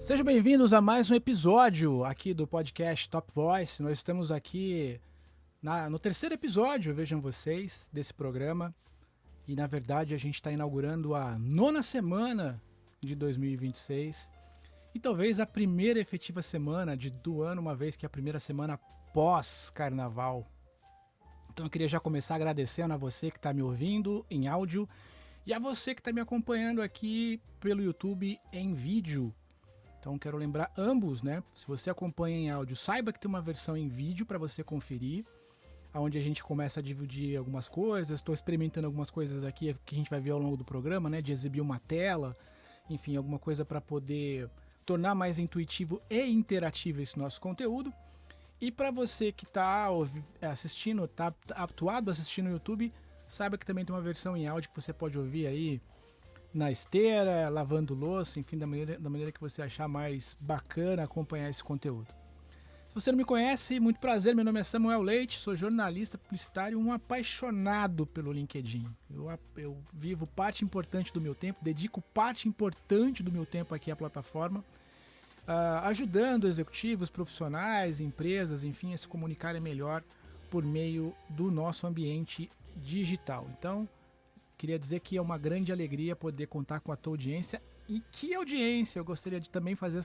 Sejam bem-vindos a mais um episódio aqui do podcast Top Voice. Nós estamos aqui no terceiro episódio, vejam vocês, desse programa. E, na verdade, a gente está inaugurando a 9ª semana de 2026. E talvez a primeira efetiva semana do ano, uma vez que é a primeira semana pós-carnaval. Então eu queria já começar agradecendo a você que está me ouvindo em áudio e a você que está me acompanhando aqui pelo YouTube em vídeo. Então quero lembrar ambos, né? Se você acompanha em áudio, saiba que tem uma versão em vídeo para você conferir, onde a gente começa a dividir algumas coisas. Estou experimentando algumas coisas aqui que a gente vai ver ao longo do programa, né? De exibir uma tela, enfim, alguma coisa para poder tornar mais intuitivo e interativo esse nosso conteúdo. E para você que está assistindo, está habituado a assistir no YouTube, saiba que também tem uma versão em áudio que você pode ouvir aí na esteira, lavando louça, enfim, da maneira que você achar mais bacana acompanhar esse conteúdo. Se você não me conhece, muito prazer, meu nome é Samuel Leite, sou jornalista publicitário, um apaixonado pelo LinkedIn. Eu vivo parte importante do meu tempo, dedico parte importante do meu tempo aqui à plataforma, ajudando executivos, profissionais, empresas, enfim, a se comunicarem melhor por meio do nosso ambiente digital. Então, queria dizer que é uma grande alegria poder contar com a tua audiência. E que audiência! Eu gostaria de também fazer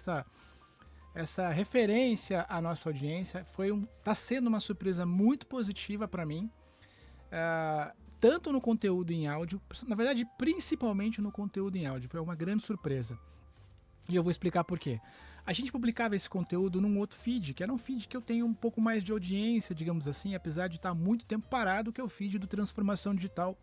essa referência à nossa audiência. Tá sendo uma surpresa muito positiva para mim, tanto no conteúdo em áudio, na verdade, principalmente no conteúdo em áudio. Foi uma grande surpresa. E eu vou explicar por quê. A gente publicava esse conteúdo num outro feed, que era um feed que eu tenho um pouco mais de audiência, digamos assim, apesar de estar muito tempo parado, que é o feed do Transformação Digital.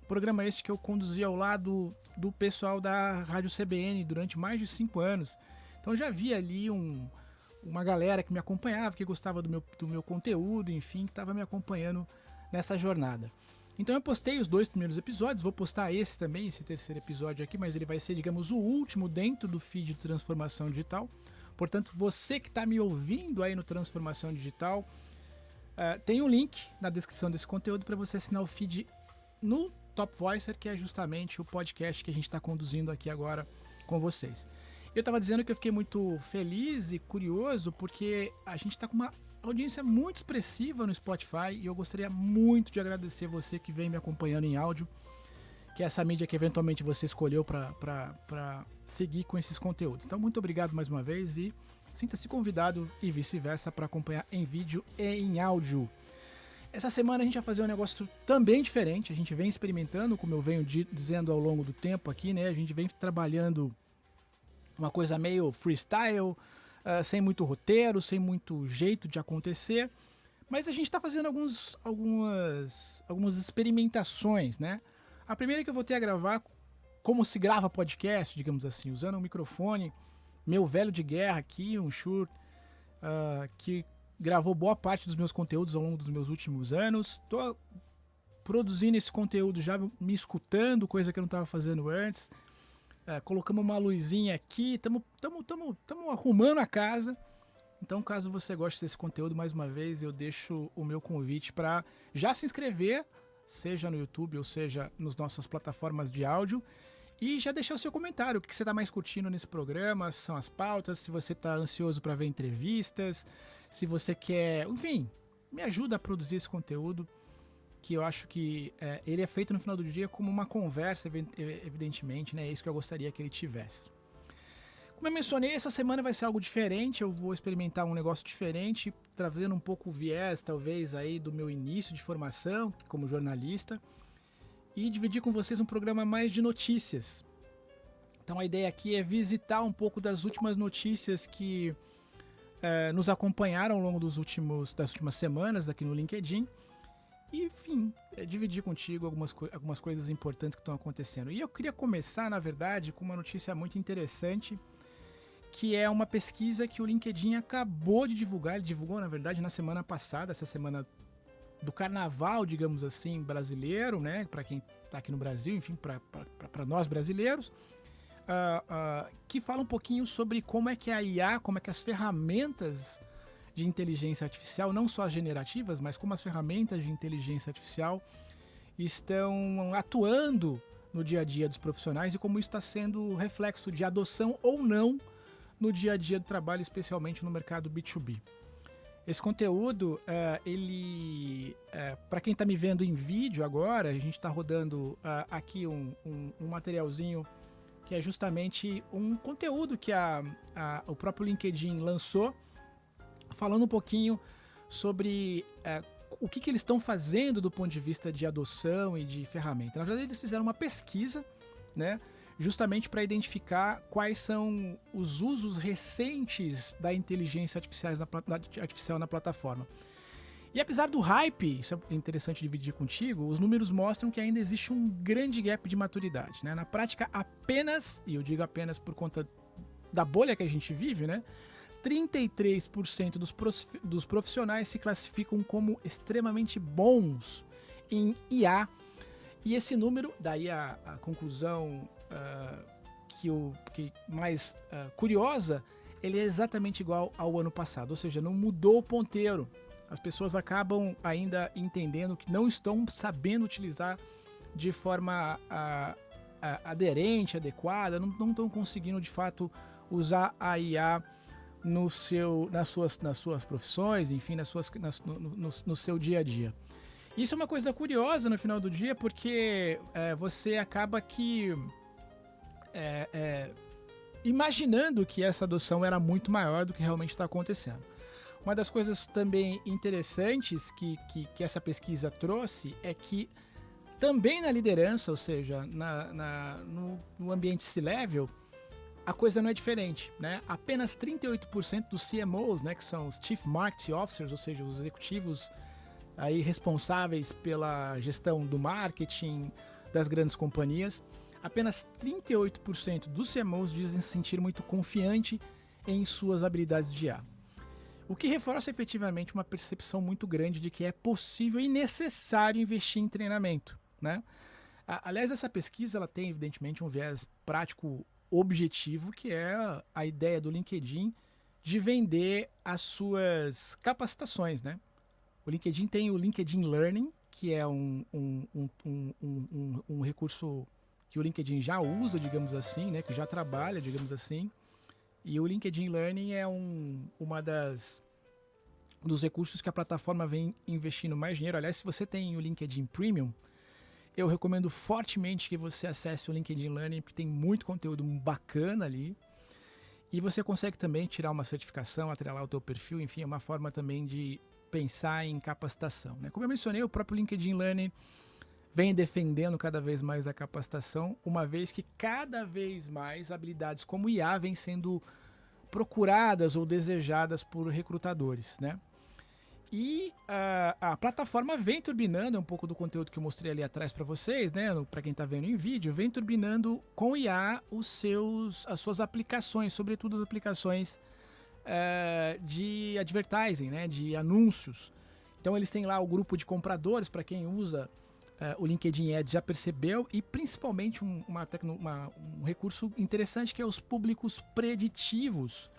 Programa este que eu conduzi ao lado do pessoal da Rádio CBN durante mais de 5 anos. Então já havia ali uma galera que me acompanhava, que gostava do meu conteúdo, enfim, que estava me acompanhando nessa jornada. Então eu postei os 2 primeiros episódios, vou postar esse também, esse terceiro episódio aqui, mas ele vai ser, digamos, o último dentro do feed de Transformação Digital. Portanto, você que está me ouvindo aí no Transformação Digital, tem um link na descrição desse conteúdo para você assinar o feed no Top Voicer, que é justamente o podcast que a gente está conduzindo aqui agora com vocês. Eu estava dizendo que eu fiquei muito feliz e curioso porque a gente está com uma audiência muito expressiva no Spotify e eu gostaria muito de agradecer você que vem me acompanhando em áudio, que é essa mídia que eventualmente você escolheu para seguir com esses conteúdos. Então, muito obrigado mais uma vez e sinta-se convidado e vice-versa para acompanhar em vídeo e em áudio. Essa semana a gente vai fazer um negócio também diferente, a gente vem experimentando, como eu venho dizendo ao longo do tempo aqui, né? A gente vem trabalhando uma coisa meio freestyle, sem muito roteiro, sem muito jeito de acontecer, mas a gente está fazendo algumas experimentações, né? A primeira que eu voltei a gravar, como se grava podcast, digamos assim, usando um microfone, meu velho de guerra aqui, um Shure, que gravou boa parte dos meus conteúdos ao longo dos meus últimos anos. Tô produzindo esse conteúdo já me escutando, coisa que eu não estava fazendo antes. Colocamos uma luzinha aqui, estamos arrumando a casa. Então, caso você goste desse conteúdo, mais uma vez eu deixo o meu convite para já se inscrever, seja no YouTube ou seja nas nossas plataformas de áudio, e já deixar o seu comentário, o que você está mais curtindo nesse programa, são as pautas, se você está ansioso para ver entrevistas, se você quer, enfim, me ajuda a produzir esse conteúdo, que eu acho que ele é feito no final do dia como uma conversa, evidentemente, né? É isso que eu gostaria que ele tivesse. Como eu mencionei, essa semana vai ser algo diferente, eu vou experimentar um negócio diferente, trazendo um pouco o viés, talvez, aí do meu início de formação como jornalista, e dividir com vocês um programa mais de notícias. Então a ideia aqui é visitar um pouco das últimas notícias que nos acompanharam ao longo das últimas semanas aqui no LinkedIn. E, enfim, dividir contigo algumas coisas importantes que estão acontecendo. E eu queria começar, na verdade, com uma notícia muito interessante, que é uma pesquisa que o LinkedIn acabou de divulgar. Ele divulgou, na verdade, na semana passada, essa semana do carnaval, digamos assim, brasileiro, né? Para quem está aqui no Brasil, enfim, para nós brasileiros, que fala um pouquinho sobre como é que a IA, como é que as ferramentas de inteligência artificial, não só as generativas, mas como as ferramentas de inteligência artificial estão atuando no dia a dia dos profissionais e como isso está sendo reflexo de adoção ou não no dia a dia do trabalho, especialmente no mercado B2B. Esse conteúdo, para quem está me vendo em vídeo agora, a gente está rodando aqui um materialzinho que é justamente um conteúdo que o próprio LinkedIn lançou, falando um pouquinho sobre o que eles estão fazendo do ponto de vista de adoção e de ferramenta. Na verdade, eles fizeram uma pesquisa, né, justamente para identificar quais são os usos recentes da inteligência artificial na plataforma. E apesar do hype, isso é interessante dividir contigo, os números mostram que ainda existe um grande gap de maturidade, né? Na prática, apenas, e eu digo apenas por conta da bolha que a gente vive, né? 33% dos profissionais se classificam como extremamente bons em IA. E esse número, daí a conclusão que mais curiosa, ele é exatamente igual ao ano passado, ou seja, não mudou o ponteiro. As pessoas acabam ainda entendendo que não estão sabendo utilizar de forma aderente, adequada, não estão conseguindo de fato usar a IA nas suas profissões, enfim, no seu dia a dia. Isso é uma coisa curiosa no final do dia, porque você acaba que imaginando que essa adoção era muito maior do que realmente está acontecendo. Uma das coisas também interessantes que essa pesquisa trouxe é que também na liderança, ou seja, no ambiente C-Level, a coisa não é diferente, né? Apenas 38% dos CMOs, né, que são os Chief Marketing Officers, ou seja, os executivos aí responsáveis pela gestão do marketing das grandes companhias, apenas 38% dos CMOs dizem se sentir muito confiante em suas habilidades de IA. O que reforça efetivamente uma percepção muito grande de que é possível e necessário investir em treinamento, né? Aliás, essa pesquisa ela tem evidentemente um viés prático objetivo, que é a ideia do LinkedIn de vender as suas capacitações, né? O LinkedIn tem o LinkedIn Learning, que é um recurso que o LinkedIn já usa, digamos assim, né? Que já trabalha, digamos assim. E o LinkedIn Learning é dos recursos que a plataforma vem investindo mais dinheiro. Aliás, se você tem o LinkedIn Premium, eu recomendo fortemente que você acesse o LinkedIn Learning, porque tem muito conteúdo bacana ali. E você consegue também tirar uma certificação, atrelar o teu perfil, enfim, é uma forma também de pensar em capacitação, né? Como eu mencionei, o próprio LinkedIn Learning vem defendendo cada vez mais a capacitação, uma vez que cada vez mais habilidades como IA vêm sendo procuradas ou desejadas por recrutadores, né? E a plataforma vem turbinando, um pouco do conteúdo que eu mostrei ali atrás para vocês, né? Para quem está vendo em vídeo, vem turbinando com IA as suas aplicações, sobretudo as aplicações de advertising, né? De anúncios. Então eles têm lá o grupo de compradores, para quem usa o LinkedIn Ads já percebeu, e principalmente um recurso interessante que é os públicos preditivos,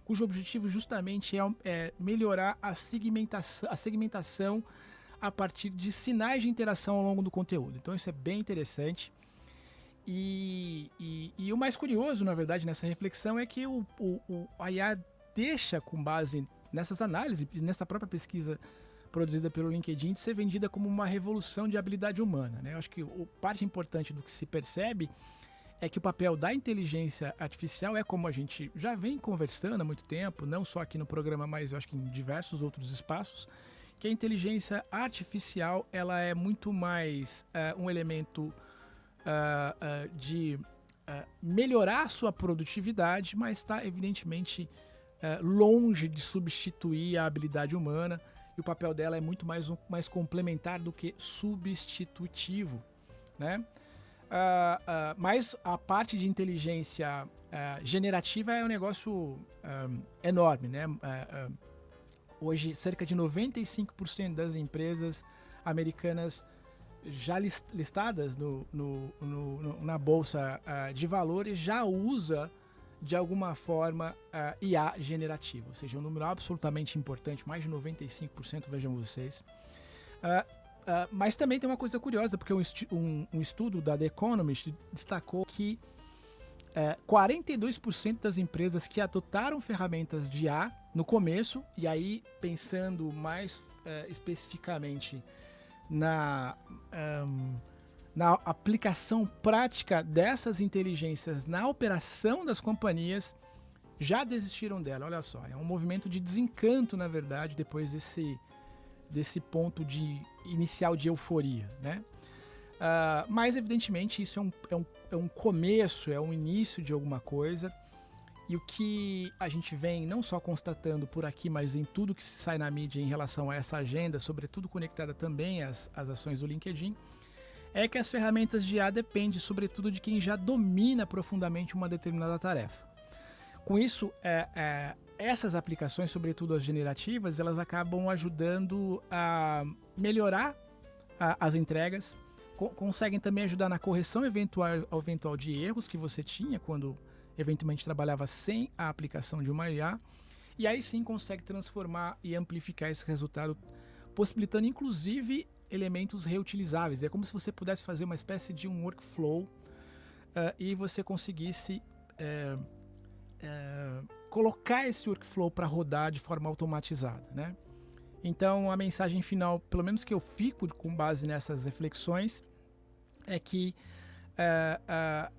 cujo objetivo justamente é melhorar a segmentação a partir de sinais de interação ao longo do conteúdo. Então isso é bem interessante. E o mais curioso, na verdade, nessa reflexão é que a IA deixa, com base nessas análises, nessa própria pesquisa produzida pelo LinkedIn, de ser vendida como uma revolução de habilidade humana, né? Eu acho que parte importante do que se percebe é que o papel da inteligência artificial é, como a gente já vem conversando há muito tempo, não só aqui no programa, mas eu acho que em diversos outros espaços, que a inteligência artificial ela é muito mais um elemento de melhorar a sua produtividade, mas está evidentemente longe de substituir a habilidade humana, e o papel dela é muito mais complementar do que substitutivo, né? Mas a parte de inteligência generativa é um negócio enorme, né? Hoje, cerca de 95% das empresas americanas já listadas na Bolsa de Valores já usa de alguma forma IA generativa, ou seja, um número absolutamente importante, mais de 95%, vejam vocês. Mas também tem uma coisa curiosa, porque um estudo da The Economist destacou que 42% das empresas que adotaram ferramentas de IA no começo, e aí pensando mais especificamente na aplicação prática dessas inteligências na operação das companhias, já desistiram dela. Olha só, é um movimento de desencanto, na verdade, depois desse ponto inicial de euforia, né? Mas, evidentemente, isso é um começo, é um início de alguma coisa. E o que a gente vem não só constatando por aqui, mas em tudo que se sai na mídia em relação a essa agenda, sobretudo conectada também às ações do LinkedIn, é que as ferramentas de IA dependem, sobretudo, de quem já domina profundamente uma determinada tarefa. Com isso, essas aplicações, sobretudo as generativas, elas acabam ajudando a melhorar as entregas, conseguem também ajudar na correção eventual de erros que você tinha quando eventualmente trabalhava sem a aplicação de uma IA, e aí sim consegue transformar e amplificar esse resultado, possibilitando inclusive elementos reutilizáveis. É como se você pudesse fazer uma espécie de um workflow e você conseguisse colocar esse workflow para rodar de forma automatizada, né? Então a mensagem final, pelo menos que eu fico com base nessas reflexões, é que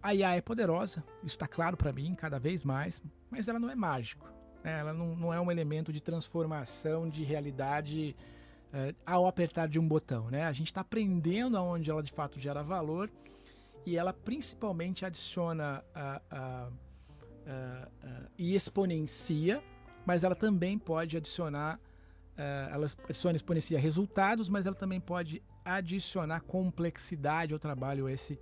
a IA é poderosa, isso está claro para mim cada vez mais, mas ela não é mágico, né? Ela não é um elemento de transformação de realidade ao apertar de um botão, né? A gente está aprendendo aonde ela de fato gera valor, e ela principalmente adiciona e exponencia, mas ela também pode adicionar, ela exponencia resultados, mas ela também pode adicionar complexidade ao trabalho. Esse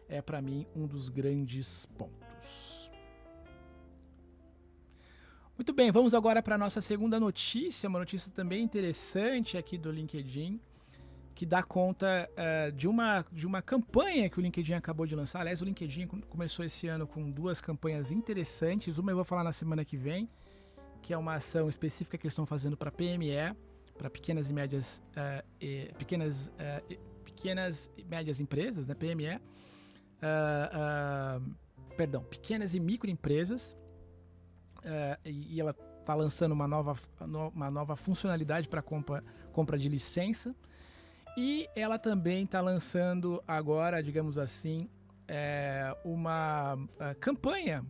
é, para mim, um dos grandes pontos. Muito bem, vamos agora para a nossa segunda notícia, uma notícia também interessante aqui do LinkedIn, que dá conta de uma campanha que o LinkedIn acabou de lançar. Aliás, o LinkedIn começou esse ano com 2 campanhas interessantes. Uma eu vou falar na semana que vem, que é uma ação específica que eles estão fazendo para PME, para pequenas e médias empresas, né, PME, pequenas e microempresas, e ela está lançando uma nova funcionalidade para compra de licença, e ela também está lançando agora, digamos assim, uma campanha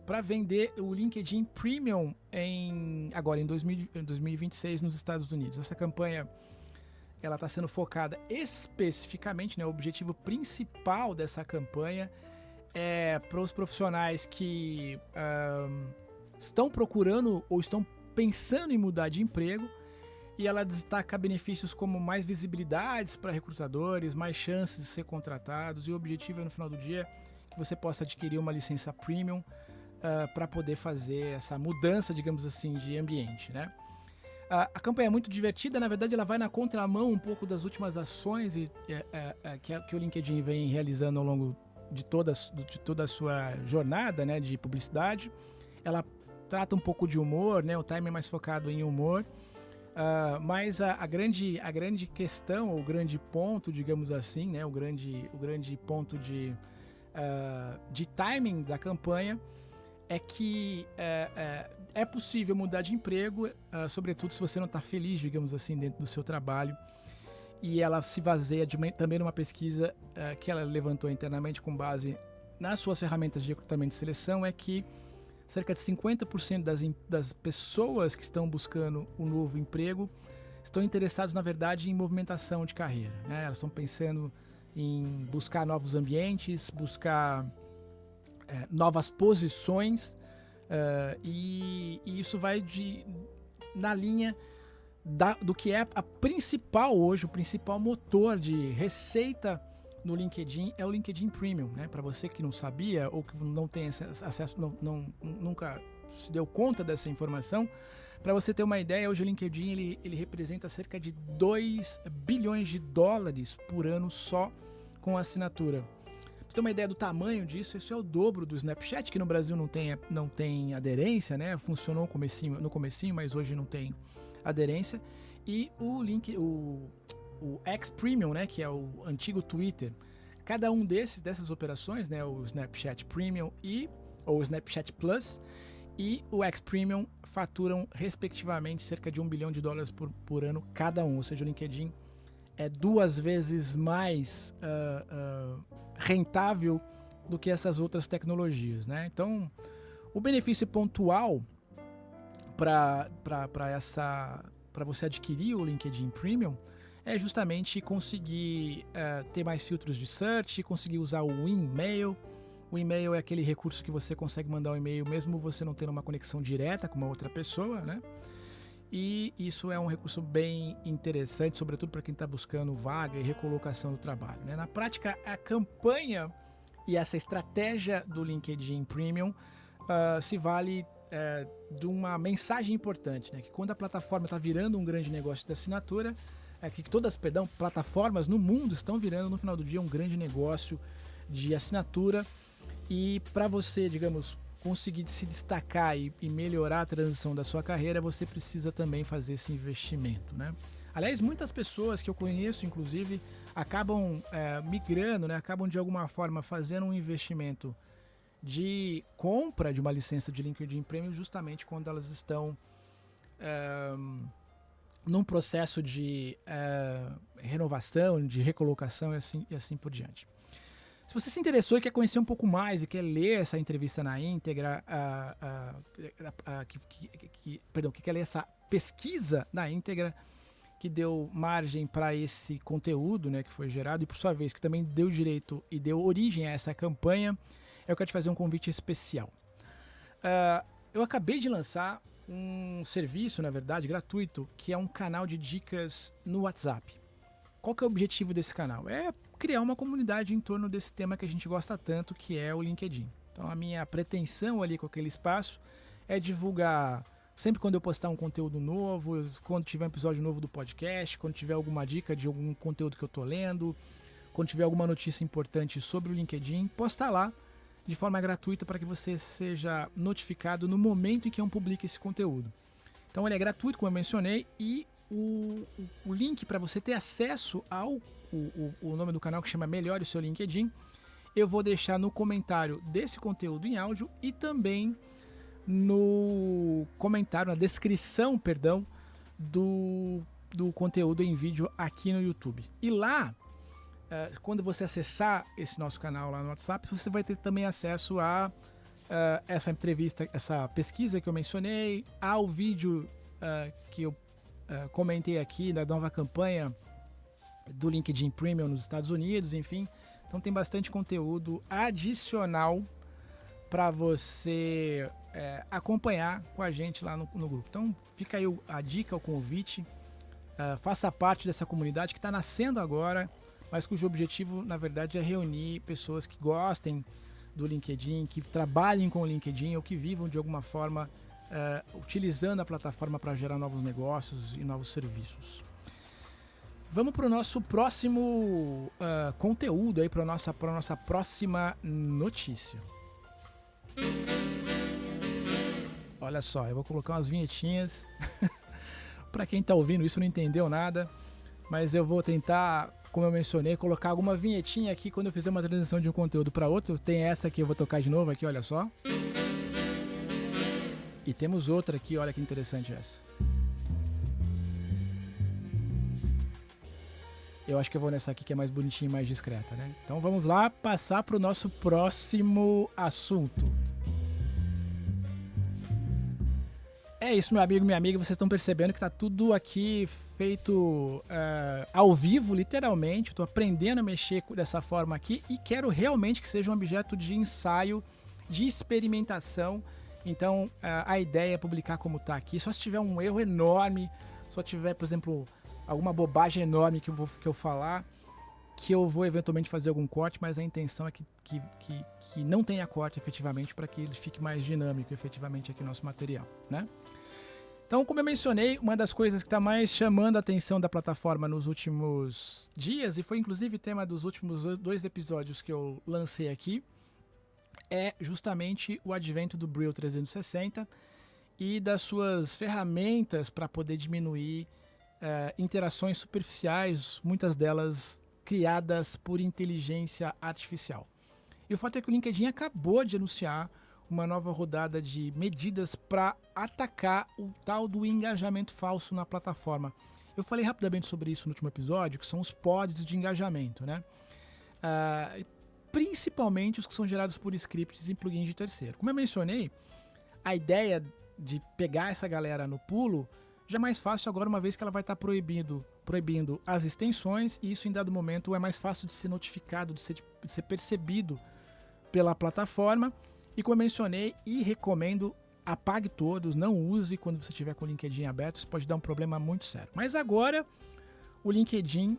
para vender o LinkedIn Premium agora em 2026 nos Estados Unidos. Essa campanha ela está sendo focada especificamente, né, o objetivo principal dessa campanha é para os profissionais que estão procurando ou estão pensando em mudar de emprego, e ela destaca benefícios como mais visibilidades para recrutadores, mais chances de ser contratados, e o objetivo é, no final do dia, que você possa adquirir uma licença premium para poder fazer essa mudança, digamos assim, de ambiente, né? A campanha é muito divertida, na verdade ela vai na contramão um pouco das últimas ações que o LinkedIn vem realizando ao longo de toda a sua jornada, né, de publicidade. Ela trata um pouco de humor, né, o time é mais focado em humor, mas a grande questão, o grande ponto, digamos assim, né, o grande ponto de timing da campanha é que é possível mudar de emprego, sobretudo se você não está feliz, digamos assim, dentro do seu trabalho. E ela se baseia também numa pesquisa que ela levantou internamente com base nas suas ferramentas de recrutamento e seleção, é que cerca de 50% das pessoas que estão buscando um novo emprego estão interessados, na verdade, em movimentação de carreira, né? Elas estão pensando em buscar novos ambientes, buscar novas posições, e isso vai na linha do que é a principal hoje, o principal motor de receita no LinkedIn é o LinkedIn Premium, né? Para você que não sabia ou que não tem acesso, nunca se deu conta dessa informação, para você ter uma ideia, hoje o LinkedIn ele representa cerca de 2 bilhões de dólares por ano só com a assinatura. Pra você ter uma ideia do tamanho disso, isso é o dobro do Snapchat, que no Brasil não tem aderência, né? Funcionou no comecinho, mas hoje não tem aderência. E o o X Premium, né, que é o antigo Twitter. Cada um dessas operações, né, o Snapchat Premium ou o Snapchat Plus e o X Premium faturam respectivamente cerca de $1 bilhão por ano cada um, ou seja, o LinkedIn é 2 vezes mais rentável do que essas outras tecnologias, né? Então, o benefício pontual para você adquirir o LinkedIn Premium é justamente conseguir ter mais filtros de search, conseguir usar o e-mail. O e-mail é aquele recurso que você consegue mandar um e-mail mesmo você não tendo uma conexão direta com uma outra pessoa, né? E isso é um recurso bem interessante, sobretudo para quem está buscando vaga e recolocação do trabalho, né? Na prática, a campanha e essa estratégia do LinkedIn Premium se vale de uma mensagem importante, né? Que quando a plataforma está virando um grande negócio de assinatura, que todas, plataformas no mundo estão virando no final do dia um grande negócio de assinatura, e para você, digamos, conseguir se destacar e melhorar a transição da sua carreira, você precisa também fazer esse investimento, né? Aliás, muitas pessoas que eu conheço, inclusive, acabam migrando, né? Acabam de alguma forma fazendo um investimento de compra de uma licença de LinkedIn Premium justamente quando elas estão num processo de renovação, de recolocação e assim por diante. Se você se interessou e quer conhecer um pouco mais e quer ler essa entrevista na íntegra, que quer ler essa pesquisa na íntegra que deu margem para esse conteúdo, né, que foi gerado e por sua vez que também deu direito e deu origem a essa campanha, eu quero te fazer um convite especial. Eu acabei de lançar um serviço, na verdade, gratuito, que é um canal de dicas no WhatsApp. Qual que é o objetivo desse canal? É criar uma comunidade em torno desse tema que a gente gosta tanto, que é o LinkedIn. Então a minha pretensão ali com aquele espaço é divulgar sempre quando eu postar um conteúdo novo, quando tiver um episódio novo do podcast, quando tiver alguma dica de algum conteúdo que eu tô lendo, quando tiver alguma notícia importante sobre o LinkedIn, postar lá de forma gratuita para que você seja notificado no momento em que eu publique esse conteúdo. Então ele é gratuito, como eu mencionei, e o link para você ter acesso ao o nome do canal, que chama Melhore o Seu LinkedIn, eu vou deixar no comentário desse conteúdo em áudio e também no comentário, na descrição, do conteúdo em vídeo aqui no YouTube. E lá, quando você acessar esse nosso canal lá no WhatsApp, você vai ter também acesso a essa entrevista, essa pesquisa que eu mencionei, ao vídeo que eu comentei aqui da nova campanha do LinkedIn Premium nos Estados Unidos, enfim. Então tem bastante conteúdo adicional para você acompanhar com a gente lá no grupo. Então fica aí a dica, o convite, faça parte dessa comunidade que está nascendo agora, mas cujo objetivo, na verdade, é reunir pessoas que gostem do LinkedIn, que trabalhem com o LinkedIn ou que vivam de alguma forma utilizando a plataforma para gerar novos negócios e novos serviços. Vamos para o nosso próximo conteúdo, aí para a nossa próxima notícia. Olha só, eu vou colocar umas vinhetinhas. Para quem está ouvindo isso não entendeu nada, mas eu vou tentar, como eu mencionei, colocar alguma vinhetinha aqui quando eu fizer uma transição de um conteúdo para outro. Tem essa que eu vou tocar de novo aqui, olha só. E temos outra aqui, olha que interessante essa. Eu acho que eu vou nessa aqui que é mais bonitinha e mais discreta, né? Então vamos lá passar para o nosso próximo assunto. É isso, meu amigo, minha amiga, vocês estão percebendo que tá tudo aqui feito ao vivo, literalmente. Estou aprendendo a mexer dessa forma aqui e quero realmente que seja um objeto de ensaio, de experimentação. Então a ideia é publicar como está aqui. Só se tiver um erro enorme, só tiver, por exemplo, alguma bobagem enorme que eu falar, que eu vou eventualmente fazer algum corte, mas a intenção é que não tenha corte efetivamente, para que ele fique mais dinâmico efetivamente aqui no nosso material, né? Então, como eu mencionei, uma das coisas que está mais chamando a atenção da plataforma nos últimos dias, e foi inclusive tema dos últimos 2 episódios que eu lancei aqui, é justamente o advento do Brill 360 e das suas ferramentas para poder diminuir interações superficiais, muitas delas criadas por inteligência artificial. E o fato é que o LinkedIn acabou de anunciar uma nova rodada de medidas para atacar o tal do engajamento falso na plataforma. Eu falei rapidamente sobre isso no último episódio, que são os pods de engajamento, né? Principalmente os que são gerados por scripts em plugins de terceiro. Como eu mencionei, a ideia de pegar essa galera no pulo já é mais fácil agora, uma vez que ela vai estar proibindo as extensões, e isso em dado momento é mais fácil de ser notificado, de ser percebido pela plataforma. E como eu mencionei e recomendo, apague todos, não use quando você estiver com o LinkedIn aberto, isso pode dar um problema muito sério. Mas agora o LinkedIn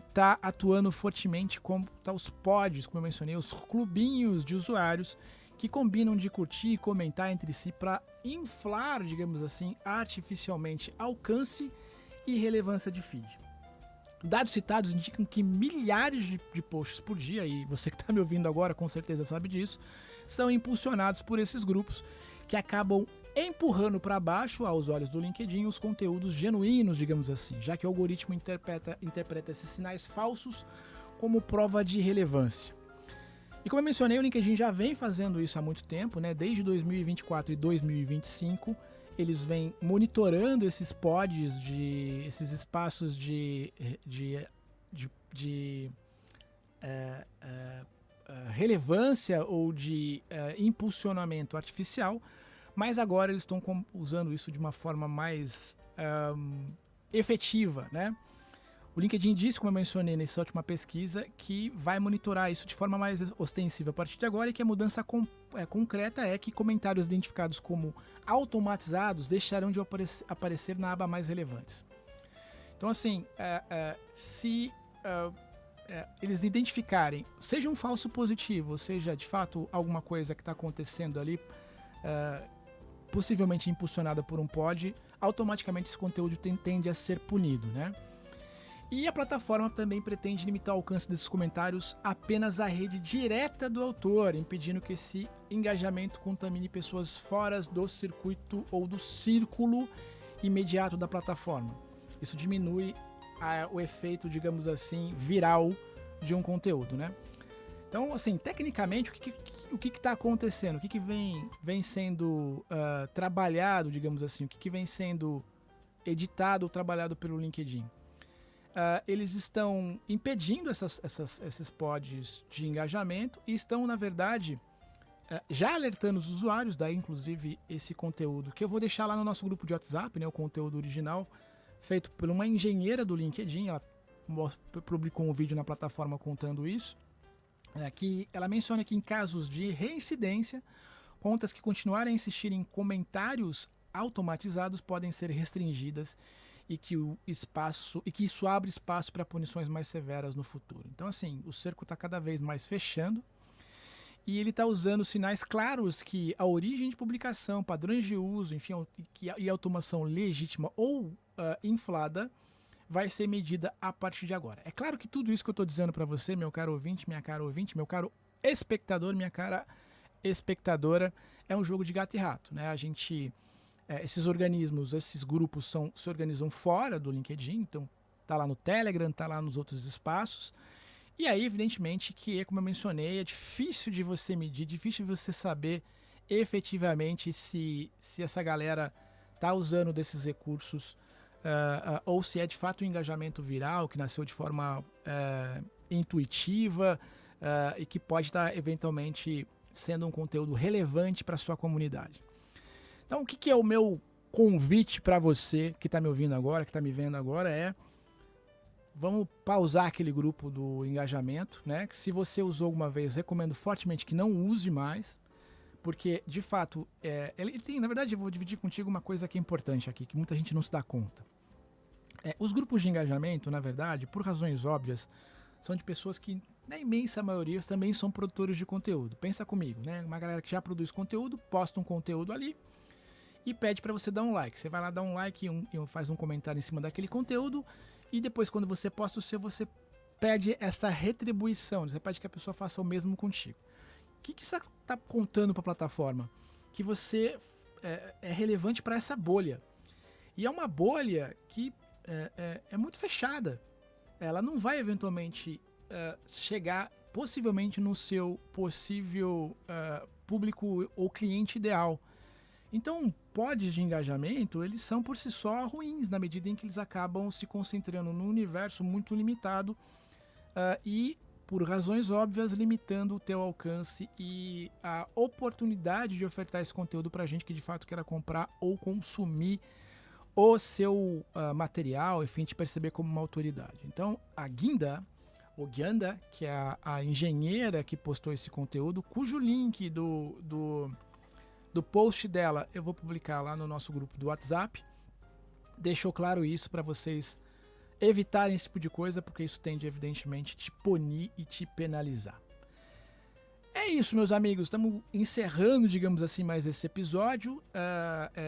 está atuando fortemente com os pods, como eu mencionei, os clubinhos de usuários que combinam de curtir e comentar entre si para inflar, digamos assim, artificialmente alcance e relevância de feed. Dados citados indicam que milhares de posts por dia, e você que está me ouvindo agora com certeza sabe disso, são impulsionados por esses grupos que acabam empurrando para baixo, aos olhos do LinkedIn, os conteúdos genuínos, digamos assim, já que o algoritmo interpreta esses sinais falsos como prova de relevância. E como eu mencionei, o LinkedIn já vem fazendo isso há muito tempo, né? Desde 2024 e 2025, eles vêm monitorando esses pods, esses espaços de relevância ou de impulsionamento artificial, mas agora eles estão usando isso de uma forma mais efetiva, né? O LinkedIn disse, como eu mencionei nessa última pesquisa, que vai monitorar isso de forma mais ostensiva a partir de agora, e que a mudança concreta é que comentários identificados como automatizados deixarão de aparecer na aba mais relevantes. Então, assim, se eles identificarem, seja um falso positivo, ou seja, de fato, alguma coisa que está acontecendo ali, possivelmente impulsionada por um pod, automaticamente esse conteúdo tende a ser punido, né? E a plataforma também pretende limitar o alcance desses comentários apenas à rede direta do autor, impedindo que esse engajamento contamine pessoas fora do circuito ou do círculo imediato da plataforma. Isso diminui o efeito, digamos assim, viral de um conteúdo, né? Então, assim, tecnicamente, o que está acontecendo? O que vem sendo trabalhado, digamos assim? O que vem sendo editado ou trabalhado pelo LinkedIn? Eles estão impedindo esses pods de engajamento e estão, na verdade, já alertando os usuários, daí inclusive esse conteúdo, que eu vou deixar lá no nosso grupo de WhatsApp, né, o conteúdo original, feito por uma engenheira do LinkedIn, ela publicou um vídeo na plataforma contando isso, que ela menciona que em casos de reincidência, contas que continuarem a insistir em comentários automatizados podem ser restringidas e que isso abre espaço para punições mais severas no futuro. Então, assim, o cerco está cada vez mais fechando e ele está usando sinais claros que a origem de publicação, padrões de uso, enfim, e automação legítima ou inflada vai ser medida a partir de agora. É claro que tudo isso que eu estou dizendo para você, meu caro ouvinte, minha cara ouvinte, meu caro espectador, minha cara espectadora, é um jogo de gato e rato, né? Esses organismos, esses grupos se organizam fora do LinkedIn, então tá lá no Telegram, tá lá nos outros espaços. E aí, evidentemente, que, como eu mencionei, é difícil de você medir, difícil de você saber efetivamente se essa galera tá usando desses recursos ou se é de fato um engajamento viral que nasceu de forma intuitiva e que pode estar eventualmente sendo um conteúdo relevante para sua comunidade. Então, o que é o meu convite para você que está me ouvindo agora, que está me vendo agora, vamos pausar aquele grupo do engajamento, né? Que se você usou alguma vez, recomendo fortemente que não use mais, porque, de fato, ele tem, na verdade, eu vou dividir contigo uma coisa que é importante aqui, que muita gente não se dá conta. Os grupos de engajamento, na verdade, por razões óbvias, são de pessoas que, na imensa maioria, também são produtores de conteúdo. Pensa comigo, né? Uma galera que já produz conteúdo, posta um conteúdo ali, e pede para você dar um like. Você vai lá dar um like e faz um comentário em cima daquele conteúdo, e depois, quando você posta o seu, você pede essa retribuição, você pede que a pessoa faça o mesmo contigo. O que você está contando para a plataforma? Que você é relevante para essa bolha. E é uma bolha que é muito fechada. Ela não vai eventualmente chegar possivelmente no seu possível público ou cliente ideal. Então, pods de engajamento, eles são por si só ruins, na medida em que eles acabam se concentrando num universo muito limitado e, por razões óbvias, limitando o teu alcance e a oportunidade de ofertar esse conteúdo para gente que de fato queira comprar ou consumir o seu material, enfim, te perceber como uma autoridade. Então, a Guinda, ou Gyanda, que é a engenheira que postou esse conteúdo, cujo link do post dela eu vou publicar lá no nosso grupo do WhatsApp, deixou claro isso para vocês evitarem esse tipo de coisa, porque isso tende, evidentemente, te punir e te penalizar. É isso, meus amigos. Estamos encerrando, digamos assim, mais esse episódio.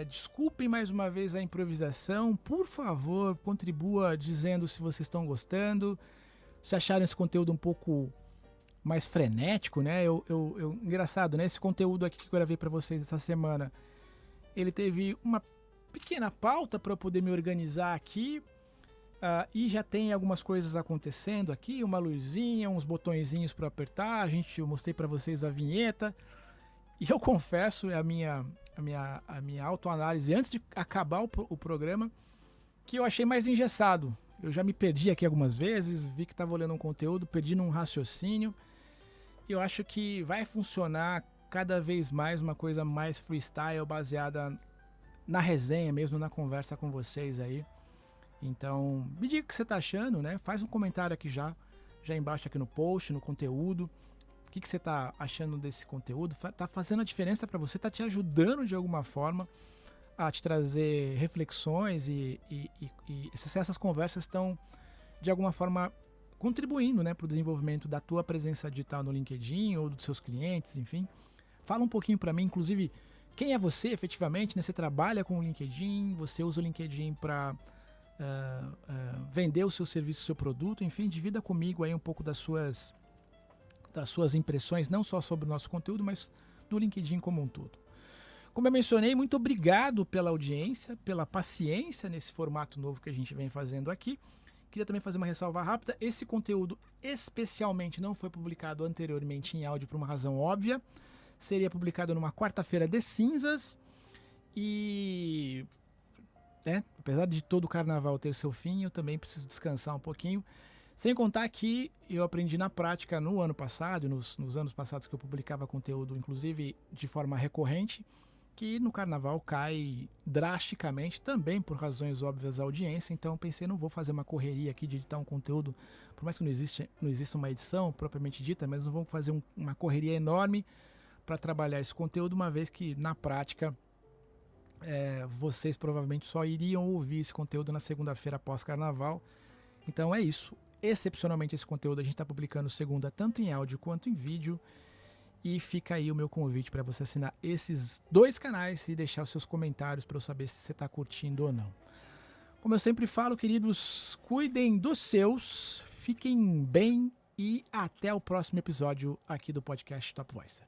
Desculpem mais uma vez a improvisação. Por favor, contribua dizendo se vocês estão gostando, se acharam esse conteúdo um pouco mais frenético, né? Engraçado, né? Esse conteúdo aqui que eu gravei para vocês essa semana, ele teve uma pequena pauta para eu poder me organizar aqui. E já tem algumas coisas acontecendo aqui, uma luzinha, uns botõezinhos para apertar. Eu mostrei para vocês a vinheta. E eu confesso, é a minha autoanálise antes de acabar o programa, que eu achei mais engessado. Eu já me perdi aqui algumas vezes, vi que estava olhando um conteúdo, perdi num raciocínio. E eu acho que vai funcionar cada vez mais uma coisa mais freestyle, baseada na resenha mesmo, na conversa com vocês aí. Então, me diga o que você está achando, né? Faz um comentário aqui já embaixo aqui no post, no conteúdo. O que você está achando desse conteúdo? Está fazendo a diferença para você? Está te ajudando de alguma forma a te trazer reflexões e se essas conversas estão de alguma forma contribuindo, né, para o desenvolvimento da tua presença digital no LinkedIn ou dos seus clientes, enfim. Fala um pouquinho para mim, inclusive, quem é você efetivamente, né? Você trabalha com o LinkedIn, você usa o LinkedIn para vender o seu serviço, o seu produto, enfim, divida comigo aí um pouco das suas impressões, não só sobre o nosso conteúdo, mas do LinkedIn como um todo. Como eu mencionei, muito obrigado pela audiência, pela paciência nesse formato novo que a gente vem fazendo aqui. Queria também fazer uma ressalva rápida, esse conteúdo especialmente não foi publicado anteriormente em áudio por uma razão óbvia, seria publicado numa quarta-feira de cinzas e... apesar de todo o carnaval ter seu fim, eu também preciso descansar um pouquinho. Sem contar que eu aprendi na prática no ano passado, nos anos passados que eu publicava conteúdo, inclusive de forma recorrente, que no carnaval cai drasticamente, também por razões óbvias da audiência. Então pensei, não vou fazer uma correria aqui de editar um conteúdo, por mais que não exista uma edição propriamente dita, mas não vou fazer uma correria enorme para trabalhar esse conteúdo, uma vez que na prática... vocês provavelmente só iriam ouvir esse conteúdo na segunda-feira após carnaval. Então é isso. Excepcionalmente esse conteúdo a gente está publicando segunda tanto em áudio quanto em vídeo. E fica aí o meu convite para você assinar esses 2 canais e deixar os seus comentários para eu saber se você está curtindo ou não. Como eu sempre falo, queridos, cuidem dos seus, fiquem bem e até o próximo episódio aqui do podcast Top Voice.